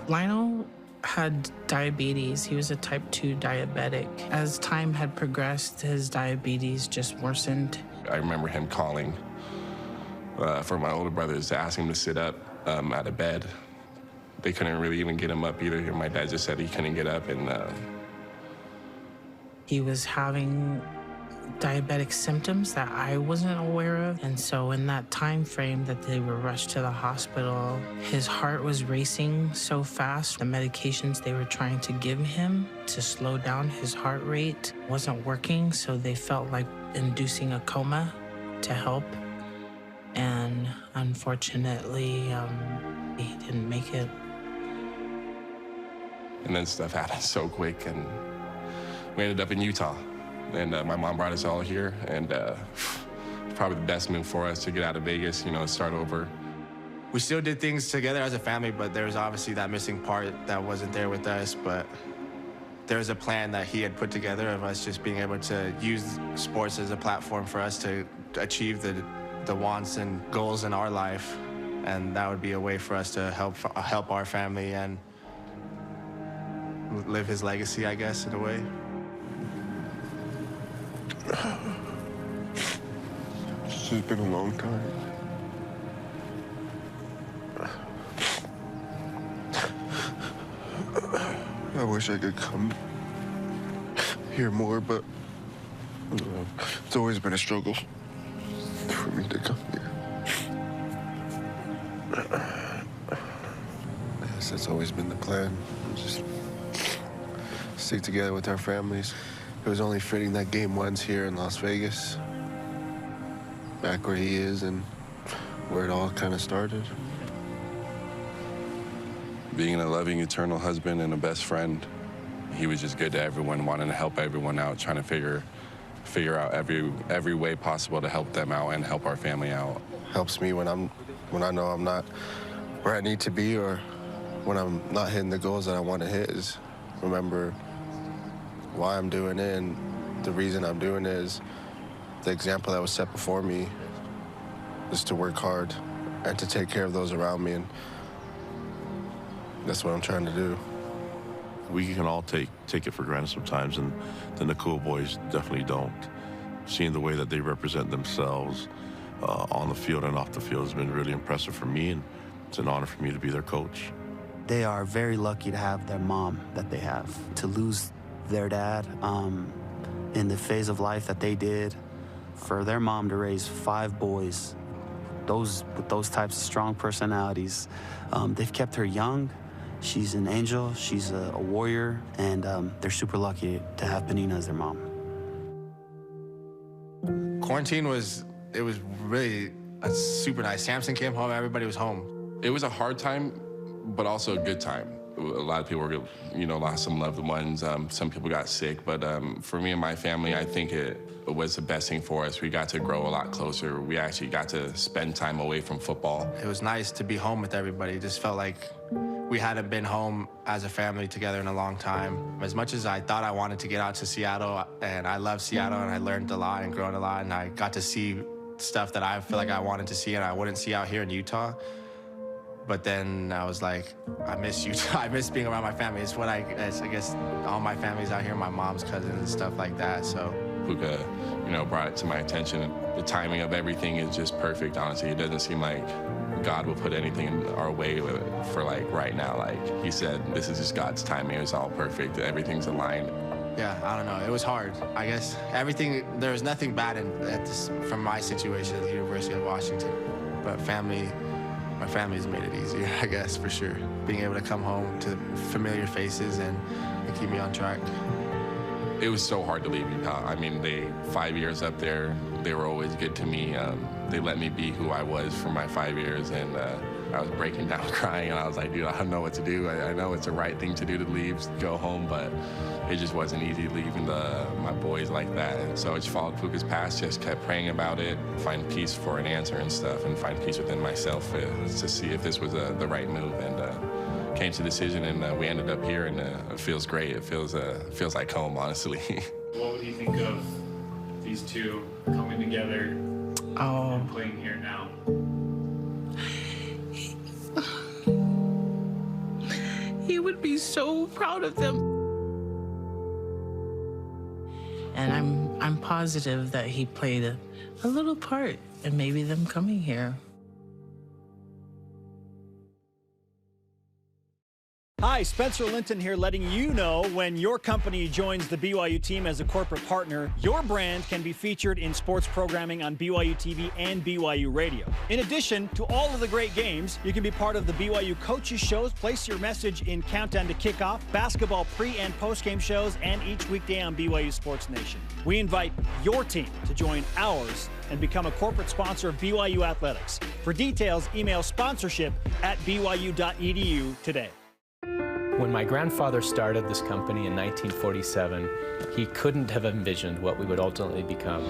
Lionel had diabetes. He was a type 2 diabetic. As time had progressed, his diabetes just worsened. I remember him calling for my older brothers to ask him to sit up out of bed. They couldn't really even get him up either. My dad just said he couldn't get up, and he was having diabetic symptoms that I wasn't aware of. And so in that time frame that they were rushed to the hospital, his heart was racing so fast. The medications they were trying to give him to slow down his heart rate wasn't working, so they felt like inducing a coma to help. And unfortunately, he didn't make it. And then stuff happened so quick, and we ended up in Utah. And my mom brought us all here, and probably the best move for us to get out of Vegas, start over. We still did things together as a family, but there was obviously that missing part that wasn't there with us. But there was a plan that he had put together of us just being able to use sports as a platform for us to achieve the wants and goals in our life. And that would be a way for us to help our family and live his legacy, I guess, in a way. This has been a long time. I wish I could come here more, but it's always been a struggle for me to come here. Yes, that's always been the plan. Just stick together with our families. It was only fitting that game one's here in Las Vegas, back where he is and where it all kind of started. Being a loving, eternal husband and a best friend, he was just good to everyone, wanting to help everyone out, trying to figure out every way possible to help them out and help our family out. Helps me when I know I'm not where I need to be, or when I'm not hitting the goals that I want to hit, is remember why I'm doing it, and the reason I'm doing it is the example that was set before me is to work hard and to take care of those around me, and that's what I'm trying to do. We can all take it for granted sometimes, and the Nacua boys definitely don't. Seeing the way that they represent themselves on the field and off the field has been really impressive for me, and it's an honor for me to be their coach. They are very lucky to have their mom that they have. To lose their dad in the phase of life that they did, for their mom to raise 5 boys, with those types of strong personalities, they've kept her young. She's an angel, she's a warrior, and they're super lucky to have Benina as their mom. Quarantine was really super nice. Samson came home, everybody was home. It was a hard time, but also a good time. A lot of people were, lost some loved ones. Some people got sick, but for me and my family, I think it was the best thing for us. We got to grow a lot closer. We actually got to spend time away from football. It was nice to be home with everybody. It just felt like we hadn't been home as a family together in a long time. As much as I thought I wanted to get out to Seattle, and I love Seattle, and I learned a lot and grown a lot, and I got to see stuff that I feel like I wanted to see and I wouldn't see out here in Utah. But then I was like, I miss Utah. I miss being around my family. It's what I guess all my family's out here, my mom's cousins and stuff like that, so. Puka, brought it to my attention. The timing of everything is just perfect, honestly. It doesn't seem like God will put anything in our way for right now. Like he said, this is just God's timing. It's all perfect. Everything's aligned. Yeah, I don't know. It was hard. I guess there was nothing bad from my situation at the University of Washington. But my family's made it easier, I guess, for sure. Being able to come home to familiar faces and keep me on track. It was so hard to leave Utah. I mean, 5 years up there, they were always good to me. They let me be who I was for my 5 years, and I was breaking down crying, and I was like, dude, I don't know what to do. I know it's the right thing to do to leave, go home, but it just wasn't easy leaving my boys like that. And so I just followed Puka's path, just kept praying about it, find peace for an answer and stuff, and find peace within myself to see if this was the right move. And came to the decision, and we ended up here, and it feels great. It feels like home, honestly. What would you think of these two coming together and playing here now? He would be so proud of them. And I'm positive that he played a little part in maybe them coming here. Hi, Spencer Linton here, letting you know when your company joins the BYU team as a corporate partner, your brand can be featured in sports programming on BYU TV and BYU Radio. In addition to all of the great games, you can be part of the BYU coaches shows, place your message in Countdown to Kickoff, basketball pre- and post-game shows, and each weekday on BYU Sports Nation. We invite your team to join ours and become a corporate sponsor of BYU Athletics. For details, email sponsorship@byu.edu today. When my grandfather started this company in 1947, he couldn't have envisioned what we would ultimately become.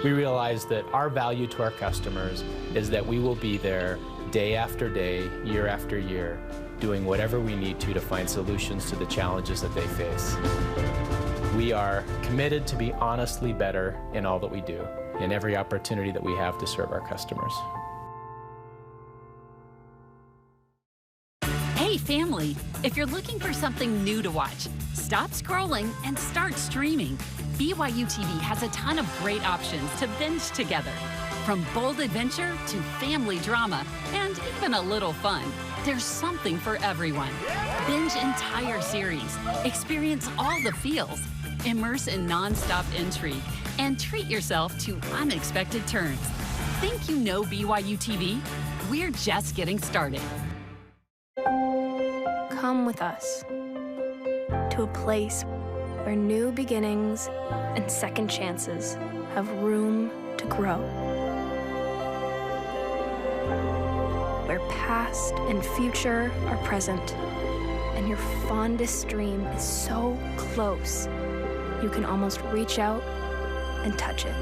We realized that our value to our customers is that we will be there day after day, year after year, doing whatever we need to find solutions to the challenges that they face. We are committed to be honestly better in all that we do, in every opportunity that we have to serve our customers. Hey family, if you're looking for something new to watch, stop scrolling and start streaming. BYU TV has a ton of great options to binge together. From bold adventure to family drama and even a little fun, there's something for everyone. Binge entire series, experience all the feels, immerse in non-stop intrigue, and treat yourself to unexpected turns. Think you know BYU TV? We're just getting started. Come with us to a place where new beginnings and second chances have room to grow. Where past and future are present, and your fondest dream is so close, you can almost reach out and touch it.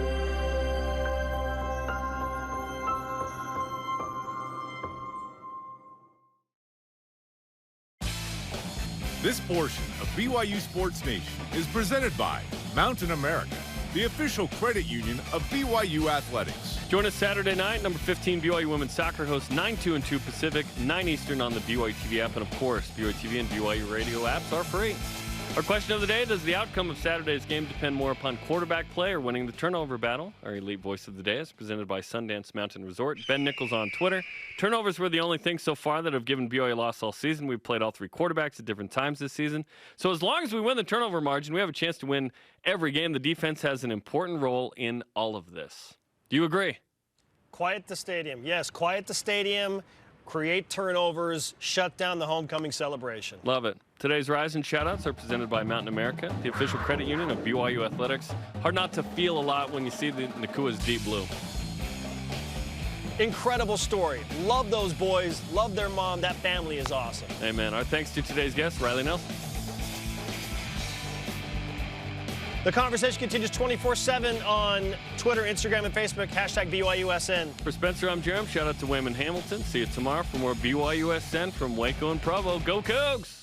This portion of BYU Sports Nation is presented by Mountain America, the official credit union of BYU Athletics. Join us Saturday night. Number 15 BYU Women's Soccer hosts 9, 2, and 2 Pacific, 9 Eastern on the BYU TV app. And, of course, BYU TV and BYU Radio apps are free. Our question of the day, does the outcome of Saturday's game depend more upon quarterback play or winning the turnover battle? Our elite voice of the day is presented by Sundance Mountain Resort. Ben Nichols on Twitter. Turnovers were the only thing so far that have given BYU a loss all season. We've played all three quarterbacks at different times this season. So as long as we win the turnover margin, we have a chance to win every game. The defense has an important role in all of this. Do you agree? Quiet the stadium. Yes, quiet the stadium, create turnovers, shut down the homecoming celebration. Love it. Today's Rise and Shoutouts are presented by Mountain America, the official credit union of BYU Athletics. Hard not to feel a lot when you see the Nacua's deep blue. Incredible story. Love those boys. Love their mom. That family is awesome. Amen. Our thanks to today's guest, Riley Nelson. The conversation continues 24/7 on Twitter, Instagram, and Facebook. Hashtag BYUSN. For Spencer, I'm Jarom. Shout out to Wayman Hamilton. See you tomorrow for more BYUSN from Waco and Provo. Go Cougs!